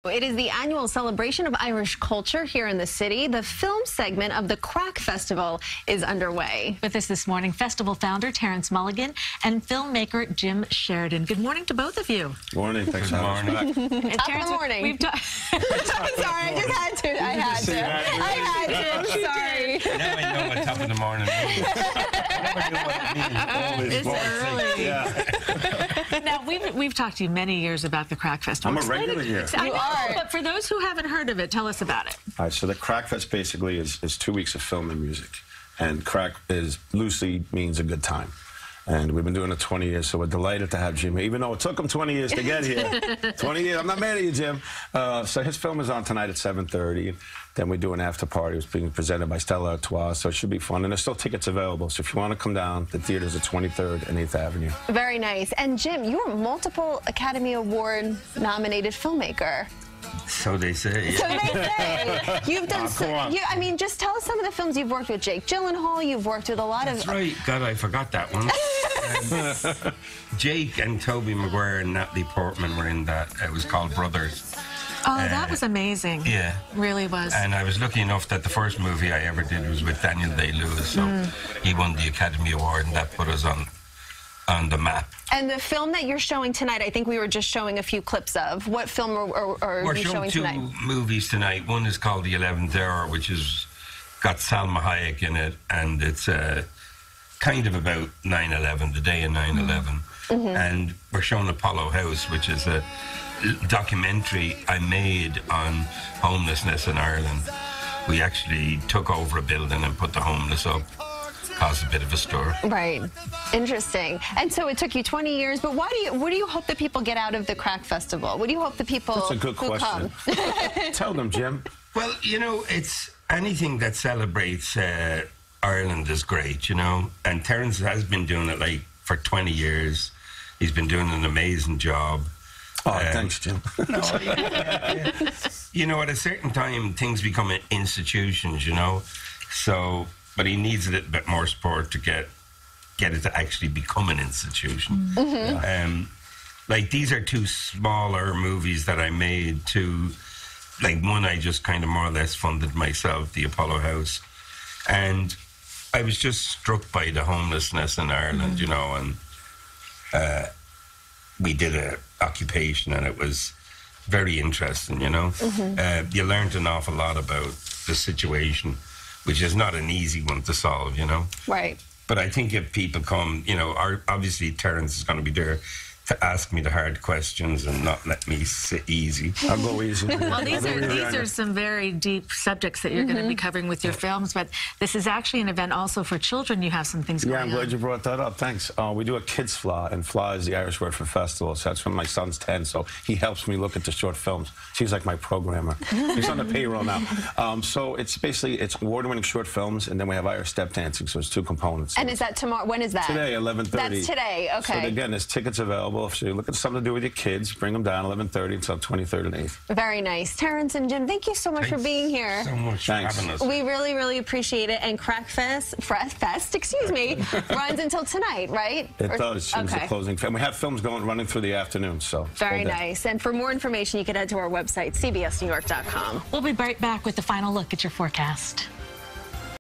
It is the annual celebration of Irish culture here in the city. The film segment of the Craic Festival is underway. With us this morning, festival founder Terence Mulligan and filmmaker Jim Sheridan. Good morning to both of you. Morning. Thanks for having us back. Top of the morning. Sorry, I just had to. I had to. Sorry. Now I know what top of the morning means. I never knew what it means. It's early. Yeah. Now, we've talked to you many years about the Craic Festival. I'm a regular here. I know, but for those who haven't heard of it, tell us about it. All right, so the Craic Fest basically is 2 weeks of film and music. And Craic loosely means a good time. And we've been doing it 20 years, so we're delighted to have Jim here, even though it took him 20 years to get here. 20 years, I'm not mad at you, Jim. So his film is on tonight at 7:30. Then we do an after party. It's being presented by Stella Artois, so it should be fun. And there's still tickets available, so if you want to come down, the theater's at 23rd and 8th Avenue. Very nice. And Jim, you're a multiple Academy Award nominated filmmaker. So they say. So they say. You've done I mean, just tell us some of the films you've worked with. Jake Gyllenhaal, you've worked with a lot of... That's right. God, I forgot that one. Jake and Toby Maguire and Natalie Portman were in that. It was called Brothers. Oh, that was amazing. Yeah. Really was. And I was lucky enough that the first movie I ever did was with Daniel Day-Lewis, so he won the Academy Award, and that put us on the map. And the film that you're showing tonight, I think we were just showing a few clips of. What film are you showing tonight? We're showing two movies tonight. One is called The 11th Hour, which has got Salma Hayek in it, and it's kind of about 9/11, the day of 9/11. And we're showing Apollo House, which is a documentary I made on homelessness in Ireland. We actually took over a building and put the homeless up. Caused a bit of a stir. Right. Interesting. And so it took you 20 years, but what do you hope that people get out of the Craic Festival? What do you hope the people That's a good question. Tell them, Jim. Well, you know, it's anything that celebrates Ireland is great, you know. And Terence has been doing it like for 20 years. He's been doing an amazing job. Oh, thanks, Jim. No, you know, at a certain time, things become institutions, you know. So... But he needs a little bit more support to get it to actually become an institution. Like, these are two smaller movies that I made. Like, one I just kind of more or less funded myself, the Apollo House. And I was just struck by the homelessness in Ireland, you know, and we did an occupation, and it was very interesting, you know. You learned an awful lot about the situation, which is not an easy one to solve, you know. Right. But I think if people come, you know, obviously Terence is going to be there to ask me the hard questions and not let me sit easy. I'll go easy. Well, these are some very deep subjects that you're going to be covering with your films, but this is actually an event also for children. You have some things going on. Yeah, I'm glad you brought that up. Thanks. We do a kids FLA, and FLA is the Irish word for festival, so that's when my son's 10, so he helps me look at the short films. She's like my programmer. He's on the payroll now. So it's award-winning short films, and then we have Irish step dancing, so it's two components. And is that tomorrow? When is that? Today, 11:30. That's today, okay. So again, there's tickets available. If you're looking for something to do with your kids, bring them down 11:30 until 23rd and 8th. Very nice. Terence and Jim, thank you so much for being here. So much for having us. We really, really appreciate it. And Craic Fest, excuse me, runs until tonight, right? It does. It's the closing film. We have films running through the afternoon, so. Very nice. And for more information, you can head to our website, cbsnewyork.com. We'll be right back with the final look at your forecast.